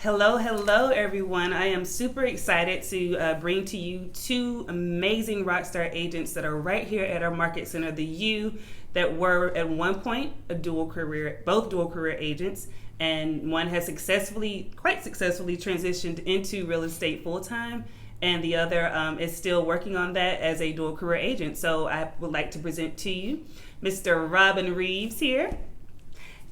Hello, everyone. I am super excited to bring to you two amazing rockstar agents that are right here at our market center. The U that were at one point both dual career agents, and one has quite successfully transitioned into real estate full time, and the other is still working on that as a dual career agent. So I would like to present to you Mr. Robin Reaves here,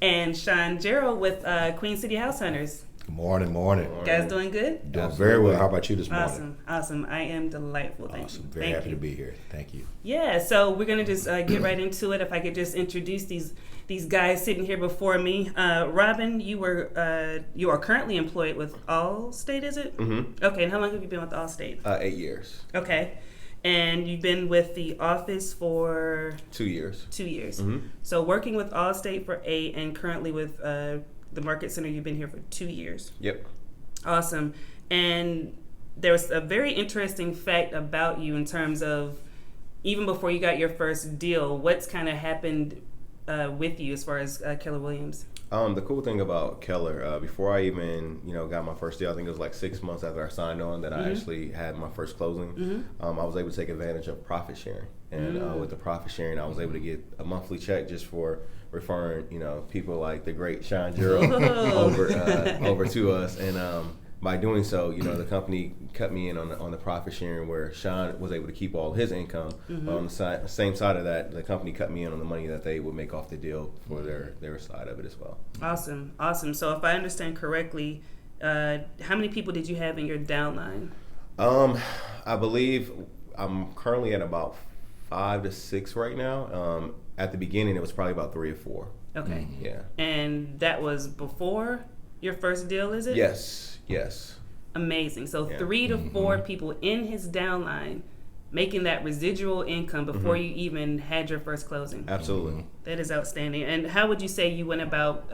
and Shawn Gerald with Queen City House Hunters. Good morning. Guys doing good? Doing very well. How about you this morning? Awesome. I am delightful. Thank you. Very happy to be here. Thank you. Yeah, so we're going to just get right into it. If I could just introduce these guys sitting here before me. Robin, you are currently employed with Allstate, is it? Mm-hmm. Okay, and how long have you been with Allstate? 8 years. Okay. And you've been with the office for? 2 years. 2 years. Mm-hmm. So working with Allstate for 8 and currently with the Market Center, you've been here for 2 years. Yep. Awesome. And there was a very interesting fact about you in terms of even before you got your first deal, what's kind of happened with you as far as Keller Williams? The cool thing about Keller, before I even got my first deal, I think it was like 6 months after I signed on that I actually had my first closing. Mm-hmm. I was able to take advantage of profit sharing, and with the profit sharing, I was able to get a monthly check just for referring people like the great Shawn Gerald over to us, and by doing so, the company cut me in on the profit sharing where Shawn was able to keep all his income. Mm-hmm. But on the same side of that, the company cut me in on the money that they would make off the deal for their side of it as well. Awesome. So if I understand correctly, how many people did you have in your downline? I believe I'm currently at about 5 to 6 right now. At the beginning, it was probably about 3 or 4. Okay. Yeah. And that was before your first deal, is it? Yes. Amazing. So 3 to 4 people in his downline making that residual income before you even had your first closing. Absolutely. That is outstanding. And how would you say you went about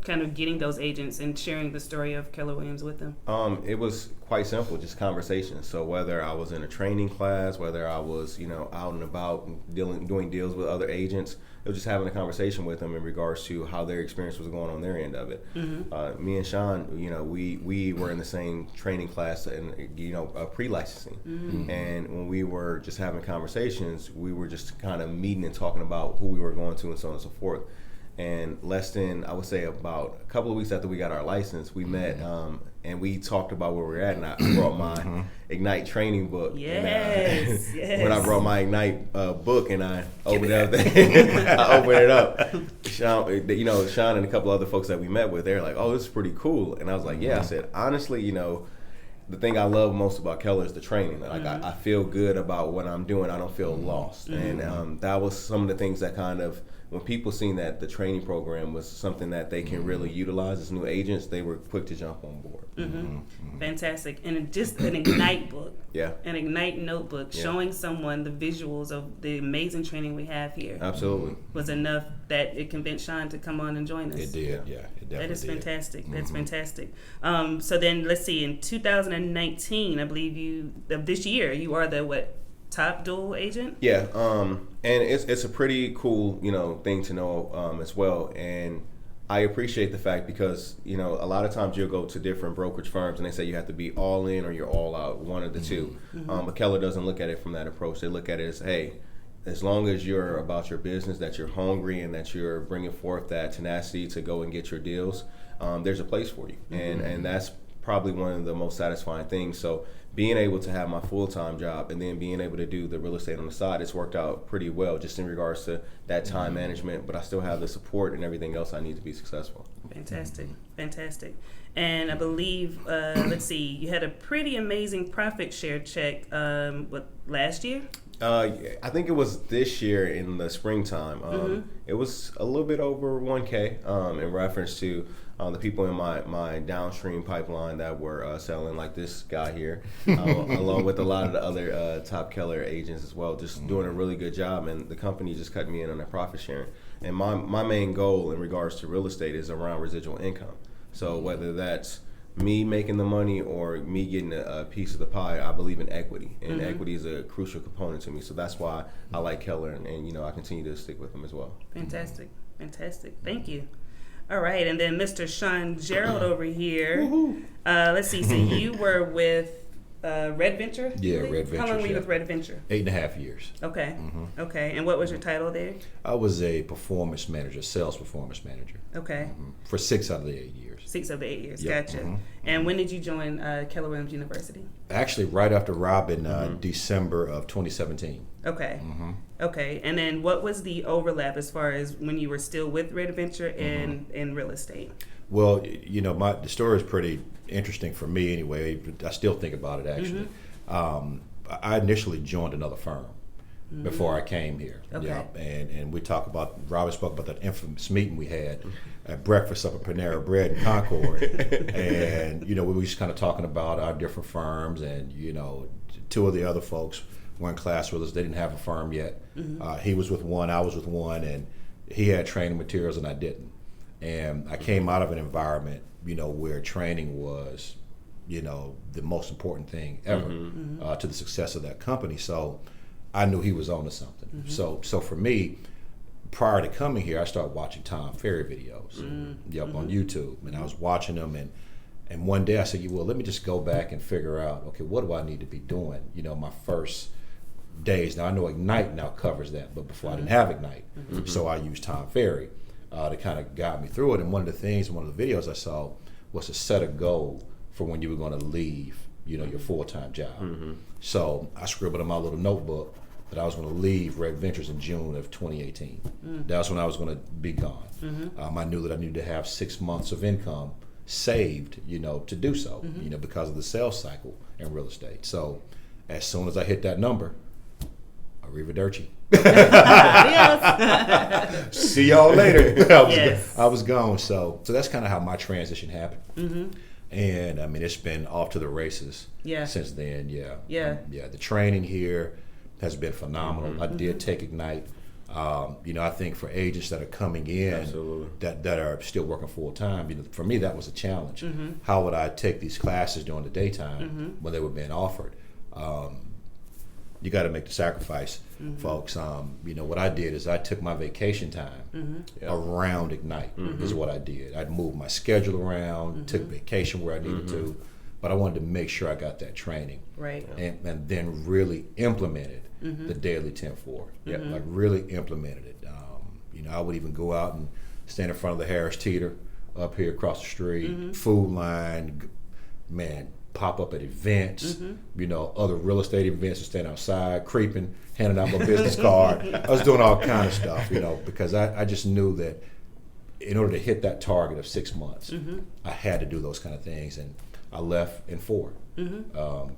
kind of getting those agents and sharing the story of Keller Williams with them? It was quite simple, just conversations. So whether I was in a training class, whether I was, out and about doing deals with other agents, it was just having a conversation with them in regards to how their experience was going on their end of it. Mm-hmm. Me and Shawn, we were in the same training class and pre-licensing. Mm-hmm. And when we were just having conversations, we were just kind of meeting and talking about who we were going to and so on and so forth. And less than, I would say, about a couple of weeks after we got our license, we met and we talked about where we're at. And I brought my Ignite training book. Yes. When I brought my Ignite book and I opened it up, Shawn and a couple other folks that we met with, they're like, "Oh, this is pretty cool." And I was like, "Yeah." I said, honestly, the thing I love most about Keller is the training. Like I feel good about what I'm doing. I don't feel lost. And that was some of the things that kind of, when people seen that the training program was something that they can really utilize as new agents, they were quick to jump on board. Fantastic. And just an Ignite book. Yeah. An Ignite notebook showing someone the visuals of the amazing training we have here. Absolutely. Was enough that it convinced Shawn to come on and join us. It did, yeah. It definitely That is fantastic. did. That's fantastic. So then let's see, in 2019, I believe of this year, you are the top dual agent? Yeah, and it's a pretty cool, thing to know as well. And I appreciate the fact because, a lot of times you'll go to different brokerage firms and they say you have to be all in or you're all out, one of the two. But Keller doesn't look at it from that approach. They look at it as, hey, as long as you're about your business, that you're hungry and that you're bringing forth that tenacity to go and get your deals, there's a place for you. And that's probably one of the most satisfying things. So being able to have my full-time job and then being able to do the real estate on the side, it's worked out pretty well just in regards to that time management, but I still have the support and everything else I need to be successful. Fantastic. And I believe, let's see, you had a pretty amazing profit share check last year? I think it was this year in the springtime. It was a little bit over 1K in reference to the people in my downstream pipeline that were selling, like this guy here, along with a lot of the other top Keller agents as well, just doing a really good job. And the company just cut me in on their profit sharing. And my main goal in regards to real estate is around residual income. So whether that's me making the money or me getting a piece of the pie, I believe in equity, and equity is a crucial component to me. So that's why I like Keller, and I continue to stick with them as well. Fantastic. Thank you. All right, and then Mr. Shawn Gerald over here. Let's see. So you were with Red Venture? Yeah, Red Venture. How long were you with Red Venture? 8.5 years. Okay. Okay. And what was your title there? I was a performance manager, sales performance manager. Okay. For 6 out of the 8 years. 6 of the 8 years. Yep. Gotcha. And when did you join Keller Williams University? Actually, right after Robin, December of 2017. Okay. Okay. And then what was the overlap as far as when you were still with Red Venture and in real estate? Well, you know, the story is pretty interesting for me anyway. I still think about it, actually. I initially joined another firm before I came here. Okay. Yeah, and we talk about, Robin spoke about that infamous meeting we had at breakfast up at Panera Bread in Concord. And, you know, we were just kind of talking about our different firms, and, you know, 2 of the other folks were in class with us. They didn't have a firm yet. He was with one, I was with one, and he had training materials and I didn't. And I came out of an environment, you know, where training was, you know, the most important thing ever to the success of that company. So I knew he was onto something. So for me, prior to coming here, I started watching Tom Ferry videos on YouTube, and I was watching them, and one day I said, well, let me just go back and figure out, okay, what do I need to be doing? You know, my first days. Now I know Ignite now covers that, but before I didn't have Ignite, so I used Tom Ferry to kind of guide me through it. And one of the things in one of the videos I saw was to set a goal for when you were going to leave, you know, your full-time job. So I scribbled in my little notebook that I was going to leave Red Ventures in June of 2018. That's when I was going to be gone. I knew that I needed to have 6 months of income saved, you know, to do so, you know, because of the sales cycle in real estate. So as soon as I hit that number, arrivederci. See y'all later. I was gone. So that's kind of how my transition happened. And I mean, it's been off to the races since then. The training here has been phenomenal. I did take Ignite. You know, I think for agents that are coming in that are still working full time, you know, for me that was a challenge. How would I take these classes during the daytime when they were being offered? You got to make the sacrifice, folks. You know, what I did is I took my vacation time around Ignite is what I did. I'd move my schedule around, took vacation where I needed to, but I wanted to make sure I got that training. Right. And then really implemented the daily 10-4. Like really implemented it. You know, I would even go out and stand in front of the Harris Teeter up here across the street, Food Line, man, pop up at events, you know, other real estate events, and stand outside, creeping, handing out my business card. I was doing all kind of stuff, you know, because I just knew that in order to hit that target of 6 months, I had to do those kind of things, and I left in 4.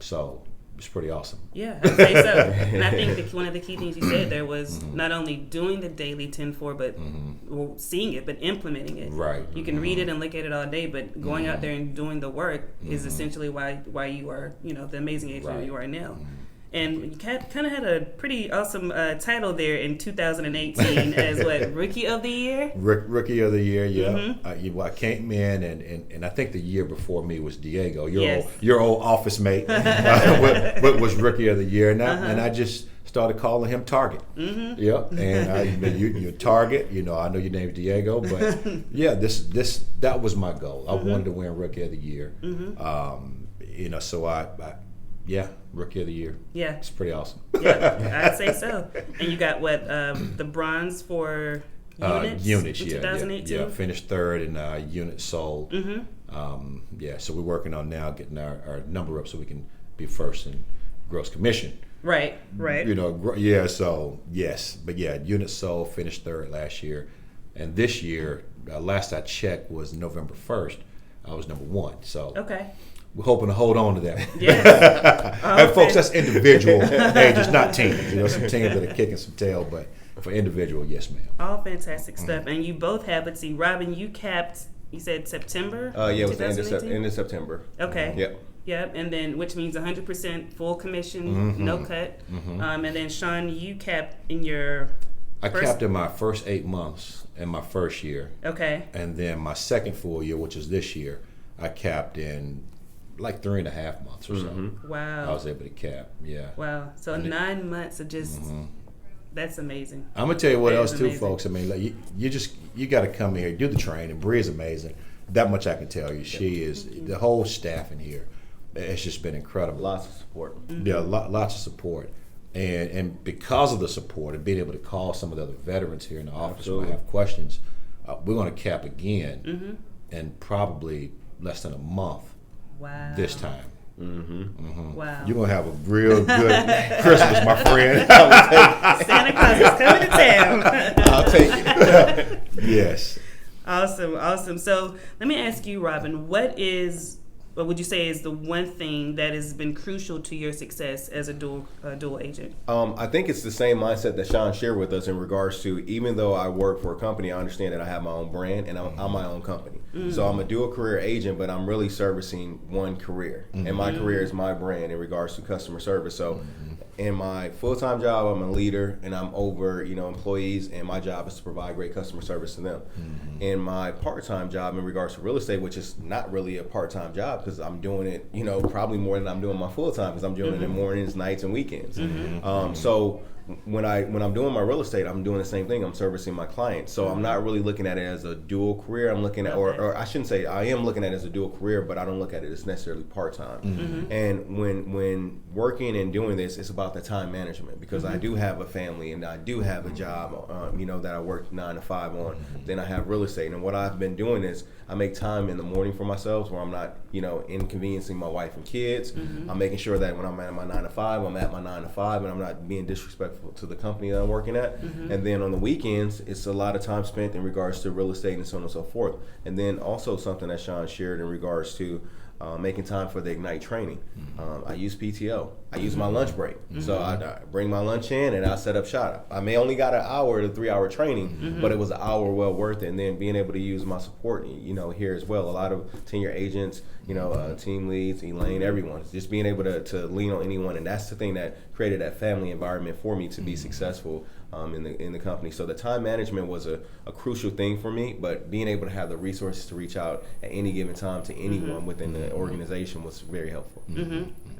So it's pretty awesome. Yeah, I'd say so. And I think one of the key things you said there was not only doing the daily 10-4, but well, seeing it, but implementing it. Right. You can read it and look at it all day, but going out there and doing the work is essentially why you are, you know, the amazing agent you are now. And you kind of had a pretty awesome title there in 2018 as what, Rookie of the Year? Rookie of the Year, yeah. I came in, and I think the year before me was Diego, your old office mate, was Rookie of the Year, and I just started calling him Target. Yep, and you Target. You know, I know your name's Diego, but yeah, that was my goal. I wanted to win Rookie of the Year. You know, so yeah, Rookie of the Year. Yeah. It's pretty awesome. Yeah, I'd say so. And you got what, the bronze for units? Units, in 2018? Yeah, finished 3rd in units sold. So we're working on now getting our number up so we can be first in gross commission. Right. You know, so yes. But yeah, units sold, finished 3rd last year. And this year, last I checked was November 1st, I was number 1. So we're hoping to hold on to that. Yes. And folks, that's individual ages, not teams. You know, some teams that are kicking some tail, but for individual, yes, ma'am. All fantastic stuff. And you both have, let's see, Robin, you capped, you said September? Yeah, it was the end of September. Okay. Yep. And then, which means 100% full commission, no cut. And then, Shawn, you capped in your I capped in my first 8 months in my first year. Okay. And then my second full year, which is this year, I capped in like 3.5 months or so. Wow. I was able to cap, Wow. So 9 months of just That's amazing. I'm gonna tell you what That else is too, amazing. folks. I mean, like you got to come here, do the training. Bree is amazing. That much I can tell you. She is. The whole staff in here, it's just been incredible. Lots of support. Yeah, lots of support, and because of the support and being able to call some of the other veterans here in the office when I have questions, we're going to cap again in probably less than a month. Wow. This time. Wow. You're gonna have a real good Christmas, my friend. Santa Claus is coming to town. I'll take it. Yes. Awesome. So let me ask you, Robin, what would you say is the one thing that has been crucial to your success as a dual agent? I think it's the same mindset that Shawn shared with us in regards to, even though I work for a company, I understand that I have my own brand and I'm my own company. So I'm a dual career agent, but I'm really servicing one career. And my career is my brand in regards to customer service. So in my full-time job, I'm a leader and I'm over, employees, and my job is to provide great customer service to them. In my part-time job in regards to real estate, which is not really a part-time job because I'm doing it, probably more than I'm doing my full-time because I'm doing it in mornings, nights, and weekends. So when I'm doing my real estate, I'm doing the same thing. I'm servicing my clients. So I'm not really looking at it as a dual career. I'm looking at, or I shouldn't say, I am looking at it as a dual career, but I don't look at it as necessarily part-time. And when working and doing this, it's about the time management because I do have a family and I do have a job, that I work 9 to 5 on. Then I have real estate. And what I've been doing is I make time in the morning for myself where I'm not, inconveniencing my wife and kids. I'm making sure that when I'm at my 9 to 5, I'm at my 9 to 5 and I'm not being disrespectful to the company that I'm working at. And then on the weekends, it's a lot of time spent in regards to real estate and so on and so forth. And then also something that Shawn shared in regards to making time for the Ignite training. I use PTO. I use my lunch break. So I bring my lunch in and I set up shop. I may only got an hour to 3-hour training, but it was an hour well worth it. And then being able to use my support, here as well. A lot of tenure agents, team leads, Elaine, everyone. Just being able to lean on anyone. And that's the thing that created that family environment for me to be successful in the company. So the time management was a crucial thing for me, but being able to have the resources to reach out at any given time to anyone within the organization was very helpful.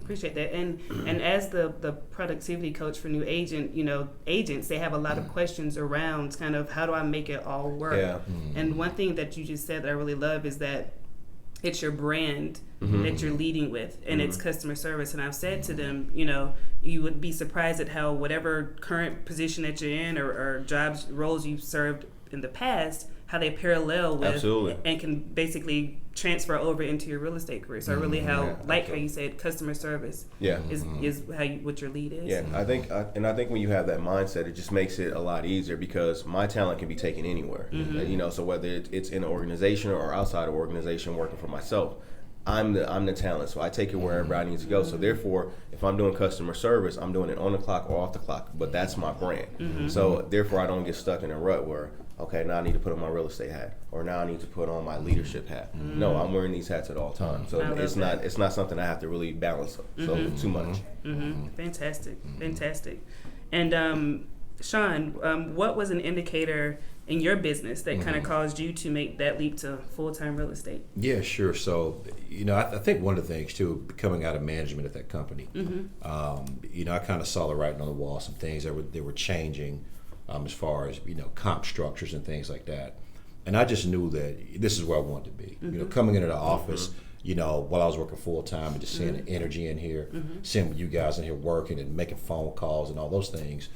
Appreciate that. And as the productivity coach for new agents, they have a lot of questions around kind of how do I make it all work? Yeah. And one thing that you just said that I really love is that it's your brand that you're leading with, and it's customer service. And I've said to them, you would be surprised at how whatever current position that you're in or roles you've served in the past, how they parallel with Absolutely. And can basically transfer over into your real estate career. So I really how you said, customer service is what your lead is. Yeah, I think when you have that mindset, it just makes it a lot easier because my talent can be taken anywhere. So whether it's in an organization or outside of organization working for myself, I'm the talent, so I take it wherever I need to go. So therefore, if I'm doing customer service, I'm doing it on the clock or off the clock, but that's my brand. So therefore, I don't get stuck in a rut where, okay, now I need to put on my real estate hat, or now I need to put on my leadership hat. No, I'm wearing these hats at all times. So it's not something I have to really balance too much. Fantastic. And Shawn, what was an indicator in your business that kind of caused you to make that leap to full-time real estate? Yeah, sure. So, I think one of the things too, coming out of management at that company, I kind of saw the writing on the wall, some things that were changing as far as, comp structures and things like that. And I just knew that this is where I wanted to be. Coming into the office, while I was working full-time and just seeing the energy in here, seeing you guys in here working and making phone calls and all those things,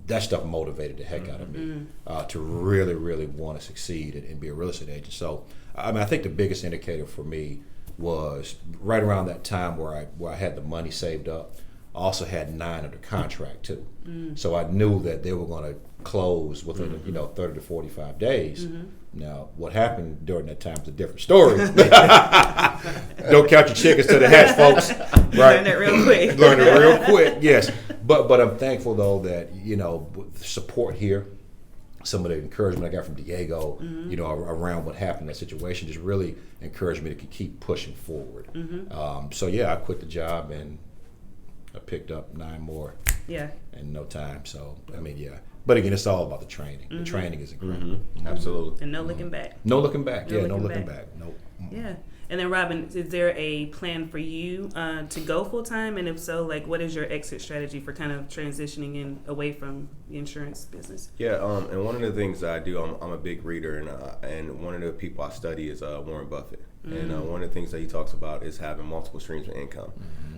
that stuff motivated the heck out of me to really, really want to succeed and be a real estate agent. So, I think the biggest indicator for me was right around that time where I had the money saved up. I also had 9 under contract too. So I knew that they were going to close within 30 to 45 days. Now, what happened during that time is a different story. Don't count your chickens to the hatch, folks. Right? Learn it real quick. Learn it real quick, yes. But I'm thankful though that support here, some of the encouragement I got from Diego, around what happened in that situation, just really encouraged me to keep pushing forward. So I quit the job and I picked up 9 more. In no time. So But again, it's all about the training. The training is incredible. Absolutely. And no looking back. No looking back. No No looking looking back. back. Nope. Yeah. And then Robin, is there a plan for you to go full time? And if so, like, what is your exit strategy for kind of transitioning in away from the insurance business? Yeah, and one of the things that I do, I'm a big reader, and one of the people I study is Warren Buffett. And one of the things that he talks about is having multiple streams of income.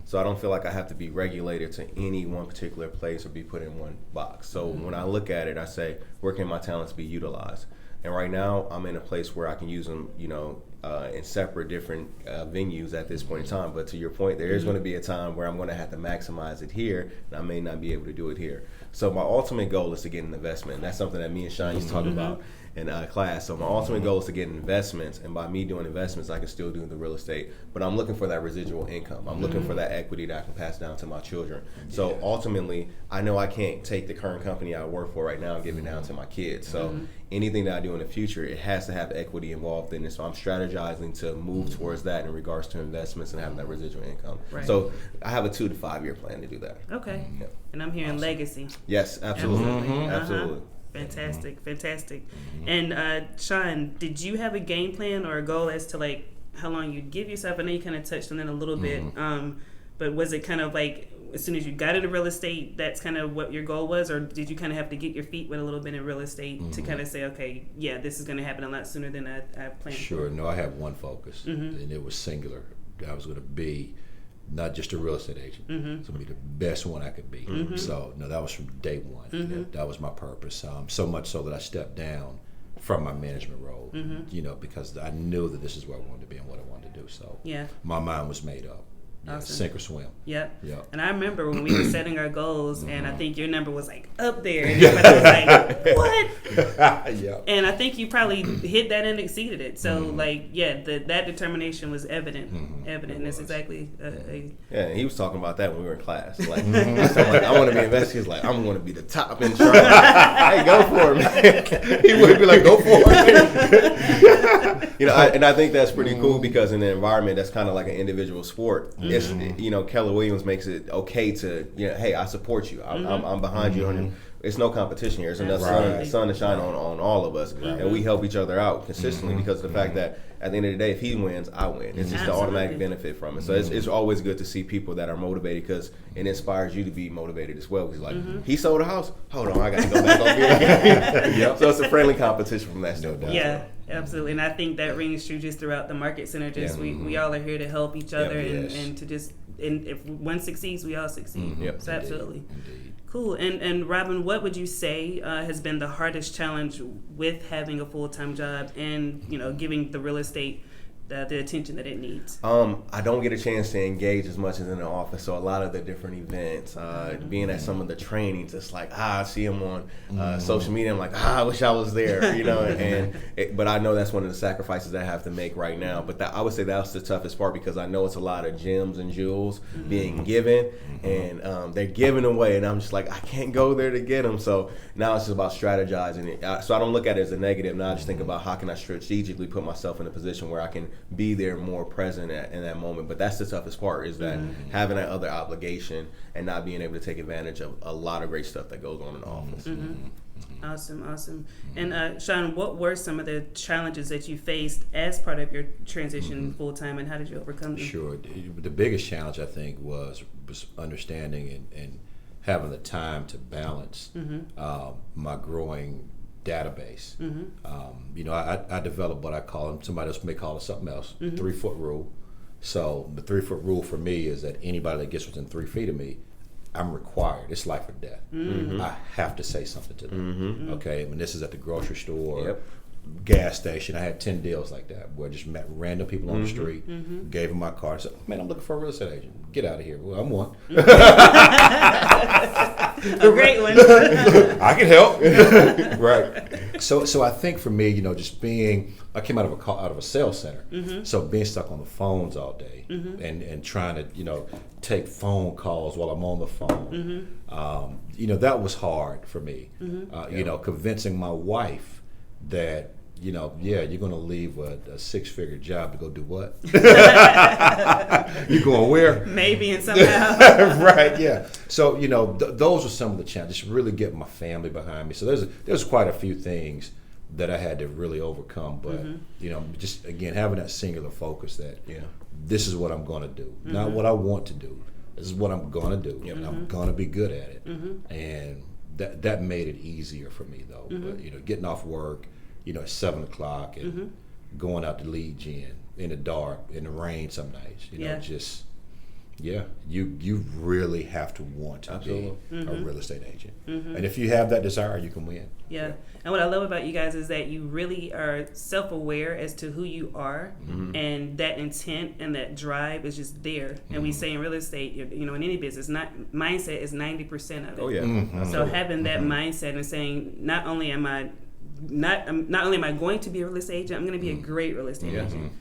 So I don't feel like I have to be regulated to any one particular place or be put in one box. So when I look at it, I say, where can my talents be utilized? And right now, I'm in a place where I can use them, in separate different venues at this point in time. But to your point, there is going to be a time where I'm going to have to maximize it here, and I may not be able to do it here. So my ultimate goal is to get an investment. And that's something that me and Shawn used to talk about in class. So my ultimate goal is to get investments, and by me doing investments, I can still do the real estate. But I'm looking for that residual income. I'm looking for that equity that I can pass down to my children. So ultimately, I know I can't take the current company I work for right now and give it down to my kids. So anything that I do in the future, it has to have equity involved in it. So I'm strategizing to move towards that in regards to investments and having that residual income. Right. So I have a 2 to 5 year plan to do that. Okay. Yep. And I'm hearing legacy. Yes, absolutely. Absolutely. Fantastic. And Shawn, did you have a game plan or a goal as to like how long you'd give yourself? I know you kind of touched on it a little bit, but was it kind of like as soon as you got into real estate, that's kind of what your goal was, or did you kind of have to get your feet wet a little bit in real estate to kind of say, okay, yeah, this is going to happen a lot sooner than I planned? Sure. No, I had one focus, and it was singular. I was going to be not just a real estate agent. It's going to be the best one I could be. So, no, that was from day one. Yeah, that was my purpose. So much so that I stepped down from my management role, because I knew that this is where I wanted to be and what I wanted to do. So my mind was made up. Yeah, Awesome. Sink or swim. Yep. Yep. And I remember when we were setting our goals, and I think your number was like up there, and everybody was like, "What?" Yep. And I think you probably hit that and exceeded it. So, that determination was evident. And it's exactly Yeah, and he was talking about that when we were in class. Like, he was talking like, I want to be an investor. He's like, I'm going to be the top in Charlotte. Hey, go for it, man. He would be like, go for it. And I think that's pretty cool because in the environment, that's kind of like an individual sport. It's, Keller Williams makes it okay to, hey, I support you. I'm behind you. It's no competition here. It's enough sun to shine on all of us. And we help each other out consistently because of the fact that at the end of the day, if he wins, I win. It's just the automatic benefit from it. So it's always good to see people that are motivated because it inspires you to be motivated as well. Because like, he sold a house? Hold on, I got to go back over here. So it's a friendly competition from that standpoint. Yeah. Absolutely, and I think that rings true just throughout the Market Center. Just we all are here to help each other and to just and if one succeeds, we all succeed. So absolutely. Indeed. Cool. And Robin, what would you say has been the hardest challenge with having a full-time job and giving the real estate the attention that it needs? I don't get a chance to engage as much as in the office, so a lot of the different events, being at some of the trainings, it's like I see them on social media. I'm like, I wish I was there, but I know that's one of the sacrifices that I have to make right now. But I would say that's the toughest part because I know it's a lot of gems and jewels being given, and they're giving away, and I'm just like, I can't go there to get them. So now it's just about strategizing it. So I don't look at it as a negative. Now I just think about how can I strategically put myself in a position where I can be there more present in that moment. But that's the toughest part is that having that other obligation and not being able to take advantage of a lot of great stuff that goes on in the office. Awesome. And Shawn, what were some of the challenges that you faced as part of your transition full-time, and how did you overcome them? Sure. The biggest challenge, I think, was understanding and having the time to balance my growing database. I developed what I call, somebody else may call it something else, 3-foot rule. So the 3-foot rule for me is that anybody that gets within 3 feet of me, I'm required. It's life or death. I have to say something to them. Okay, and this is at the grocery store, gas station. I had 10 deals like that where I just met random people on the street, gave them my card, said, man, I'm looking for a real estate agent. Get out of here. Well, I'm one. A great one. I can help. Right. So I think for me, just being, I came out of a sales center, so being stuck on the phones all day and trying to, take phone calls while I'm on the phone, that was hard for me. Convincing my wife that, you're going to leave a 6-figure job to go do what? You going where? Maybe and somehow. Right, yeah. So, those are some of the challenges, really getting my family behind me. So there's quite a few things that I had to really overcome. But, just, again, having that singular focus that this is what I'm going to do, not what I want to do. This is what I'm going to do, and I'm going to be good at it. And that made it easier for me, though. But, getting off work, at 7 o'clock and going out to lead gen in the dark, in the rain some nights, you really have to want to be a real estate agent. And if you have that desire, you can win. Yeah. And what I love about you guys is that you really are self-aware as to who you are, and that intent and that drive is just there. And we say in real estate, in any business, mindset is 90% of it. Oh yeah. So having that mindset and saying, not only am I going to be a real estate agent, I'm going to be a great real estate agent.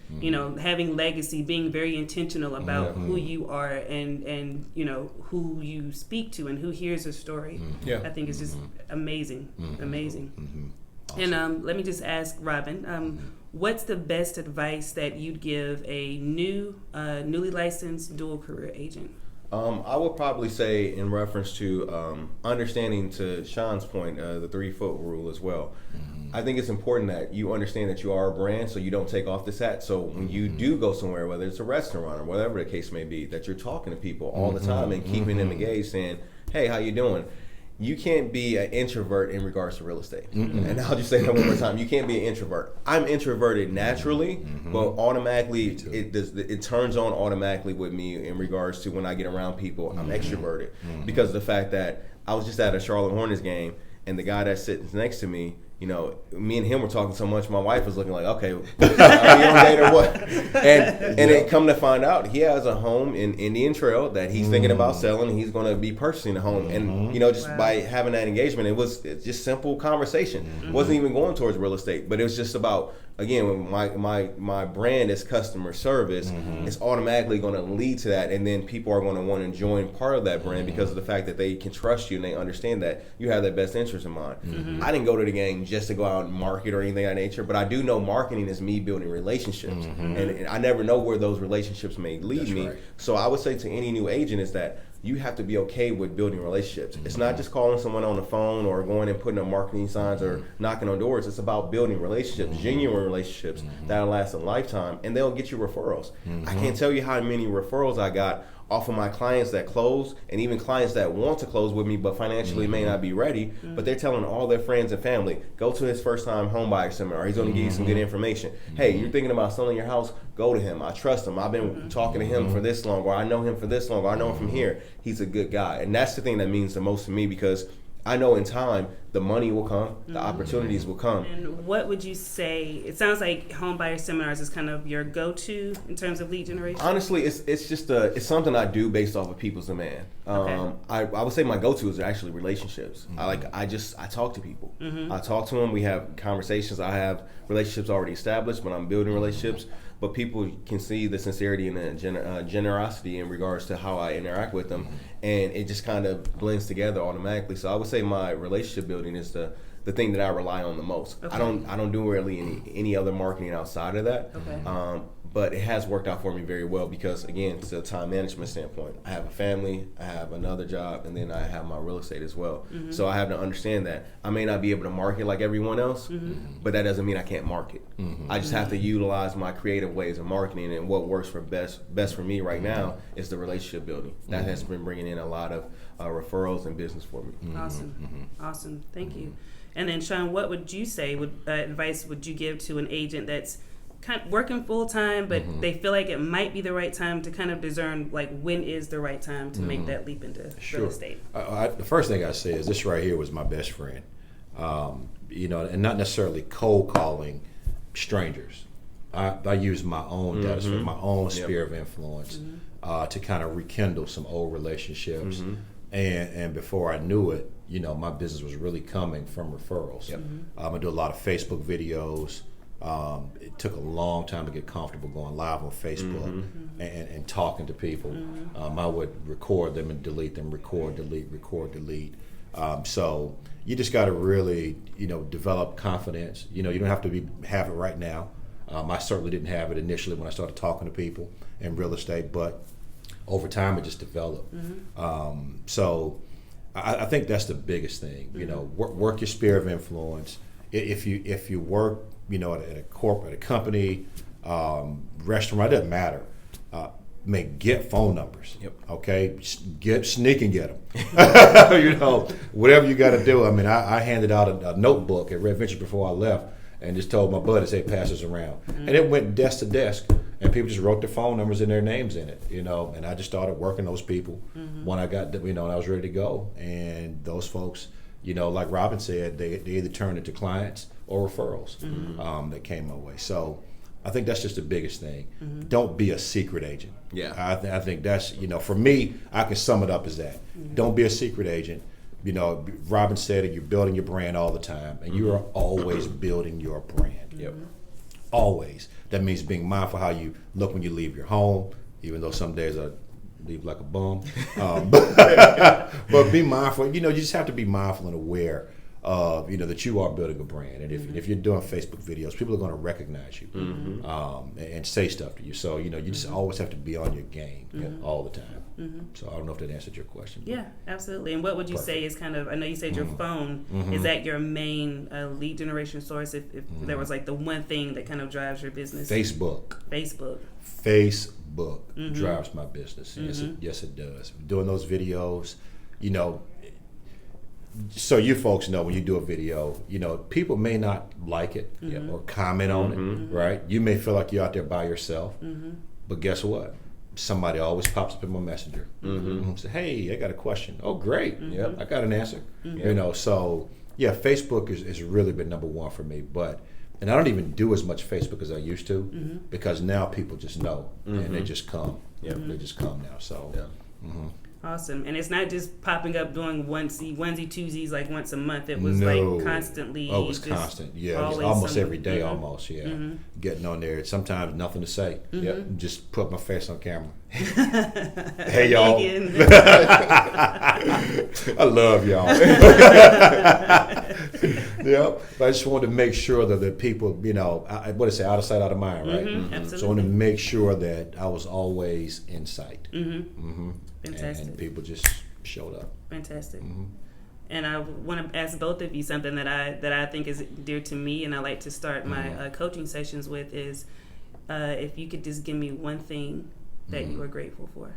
Having legacy, being very intentional about who you are and who you speak to and who hears a story. I think it's just amazing. Awesome. And let me just ask Robin, what's the best advice that you'd give a newly licensed dual career agent? I would probably say, in reference to understanding, to Shawn's point, the 3-foot rule as well. I think it's important that you understand that you are a brand, so you don't take off this hat. So when you do go somewhere, whether it's a restaurant or whatever the case may be, that you're talking to people all the time and keeping them engaged, saying, "Hey, how you doing?" You can't be an introvert in regards to real estate. And I'll just say that one more time. You can't be an introvert. I'm introverted naturally, but automatically it turns on automatically with me in regards to when I get around people. I'm extroverted because of the fact that I was just at a Charlotte Hornets game, and the guy that sits next to me, me and him were talking so much, my wife was looking like, okay, are we on date or what? And it come to find out, he has a home in Indian Trail that he's thinking about selling, and he's going to be purchasing a home. And, just by having that engagement, it's just simple conversation. It wasn't even going towards real estate, but it was just about, again, my brand is customer service, it's automatically going to lead to that, and then people are going to want to join part of that brand because of the fact that they can trust you and they understand that you have their best interest in mind. I didn't go to the game just to go out and market or anything of that nature, but I do know marketing is me building relationships, and I never know where those relationships may lead me. Right. So I would say to any new agent is that you have to be okay with building relationships. It's not just calling someone on the phone or going and putting up marketing signs or knocking on doors. It's about building relationships, genuine relationships that'll last a lifetime, and they'll get you referrals. I can't tell you how many referrals I got off of my clients that close, and even clients that want to close with me but financially may not be ready, but they're telling all their friends and family, go to his first time home buyer seminar. He's going to give you some good information. Hey, you're thinking about selling your house? Go to him. I trust him. I've been talking to him for this long, or I know him for this long, or I know him from here. He's a good guy. And that's the thing that means the most to me, because I know in time the money will come, the opportunities will come. And what would you say? It sounds like home buyer seminars is kind of your go-to in terms of lead generation. Honestly, it's just it's something I do based off of people's demand. I would say my go-to is actually relationships. I talk to people. I talk to them. We have conversations. I have relationships already established, but I'm building relationships. But people can see the sincerity and the generosity in regards to how I interact with them, and it just kind of blends together automatically. So I would say my relationship building is the thing that I rely on the most. Okay. I don't do really any other marketing outside of that. Okay. But it has worked out for me very well because, again, it's a time management standpoint. I have a family, I have another job, and then I have my real estate as well. So I have to understand that I may not be able to market like everyone else, but that doesn't mean I can't market. I just have to utilize my creative ways of marketing, and what works for best for me right now is the relationship building. That has been bringing in a lot of referrals and business for me. Awesome. Thank you. And then, Shawn, what would you say, advice would you give to an agent that's kind of working full time, but they feel like it might be the right time to kind of discern, like, when is the right time to make that leap into real estate? The first thing I say is this right here was my best friend, and not necessarily cold calling strangers. I use my own data, my own sphere of influence to kind of rekindle some old relationships, and before I knew it, my business was really coming from referrals. I do a lot of Facebook videos. It took a long time to get comfortable going live on Facebook and talking to people. I would record them and delete them, record, delete. So you just got to really, develop confidence. You don't have to have it right now. I certainly didn't have it initially when I started talking to people in real estate, but over time it just developed. So I think that's the biggest thing. Work your sphere of influence. If you work, at a corporate, a company, restaurant, it doesn't matter. Get phone numbers. Yep. Okay, sneak and get them. Whatever you got to do. I mean, I handed out a notebook at Red Venture before I left, and just told my buddies, "Hey, pass this around." And it went desk to desk, and people just wrote their phone numbers and their names in it. And I just started working those people when I got, and I was ready to go. And those folks, like Robin said, they either turned into clients or referrals that came my way. So I think that's just the biggest thing. Don't be a secret agent. Yeah. I think that's, for me, I can sum it up as that. Don't be a secret agent. Robin said it, you're building your brand all the time, and you are always building your brand. Yep. Always. That means being mindful how you look when you leave your home, even though some days I leave like a bum. But be mindful. You just have to be mindful and aware of, that you are building a brand. And if you're doing Facebook videos, people are going to recognize you and say stuff to you. So, you just always have to be on your game all the time. So I don't know if that answered your question. Yeah, absolutely. And what would you say is kind of, I know you said your phone, is that your main lead generation source if there was like the one thing that kind of drives your business? Facebook drives my business. Yes, it does. Doing those videos, so you folks know when you do a video, people may not like it or comment on it, right? You may feel like you're out there by yourself, but guess what? Somebody always pops up in my messenger. Say, hey, I got a question. Oh, great. Yep. I got an answer. So yeah, Facebook has really been number one for me. And I don't even do as much Facebook as I used to because now people just know and they just come. They just come now. So Awesome. And it's not just popping up doing onesie twosies like once a month. It was like constantly. Oh, it was constant. Yeah, almost every day almost, getting on there. Sometimes nothing to say. Just put my face on camera. Hey, y'all. I love y'all. But I just wanted to make sure that the people, out of sight, out of mind, right? Absolutely. So I wanted to make sure that I was always in sight. Fantastic. And people just showed up. Fantastic. And I want to ask both of you something that I think is dear to me, and I like to start my coaching sessions with is if you could just give me one thing that you are grateful for.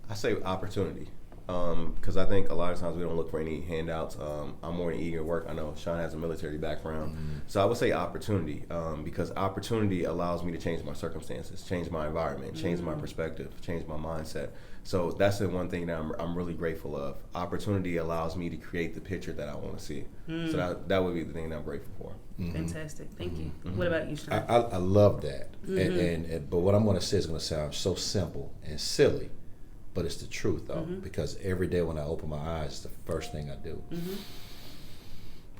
I say opportunity. Because I think a lot of times we don't look for any handouts. I'm more than eager to work. I know Shawn has a military background. So I would say opportunity, because opportunity allows me to change my circumstances, change my environment, change my perspective, change my mindset. So that's the one thing that I'm really grateful of. Opportunity allows me to create the picture that I want to see. So that would be the thing that I'm grateful for. Fantastic. Thank you. What about you, Shawn? I love that. But what I'm going to say is going to sound so simple and silly. But it's the truth, though, because every day when I open my eyes, it's the first thing I do.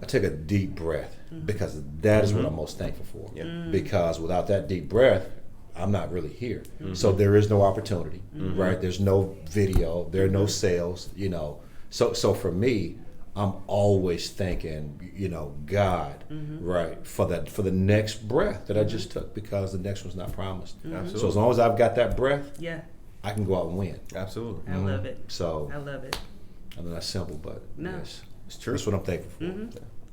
I take a deep breath because that is what I'm most thankful for. Because without that deep breath, I'm not really here. So there is no opportunity, right? There's no video. There are no sales, So for me, I'm always thanking, God, right, for the next breath that I just took because the next one's not promised. So as long as I've got that breath, I can go out and win. Absolutely. I love it. So I love it. I know that's simple, but yes, it's true. That's what I'm thankful for.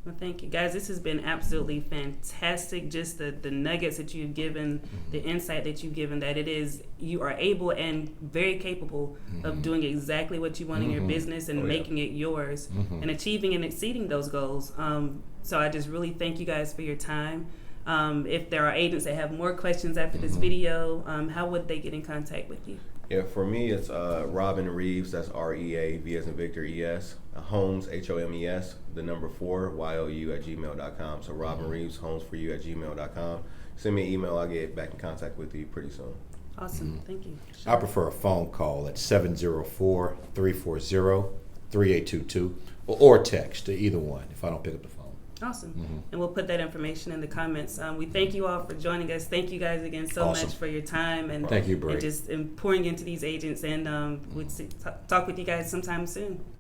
Well, thank you, guys. This has been absolutely fantastic. Just the nuggets that you've given, the insight that you've given, that you are able and very capable of doing exactly what you want in your business and making it yours and achieving and exceeding those goals. So I just really thank you guys for your time. If there are agents that have more questions after this video, how would they get in contact with you? Yeah, for me, it's Robin Reaves. That's R-E-A-V as in Victor, E-S. Homes, H-O-M-E-S, the number 4, Y-O-U @gmail.com. So Robin Reaves, homesforyou@gmail.com. Send me an email. I'll get back in contact with you pretty soon. Awesome. Thank you. I prefer a phone call at 704-340-3822 or text to either one if I don't pick up the phone. Awesome. And we'll put that information in the comments. We thank you all for joining us. Thank you guys again so much for your time and thank you, Bree. And just pouring into these agents. And we'll talk with you guys sometime soon.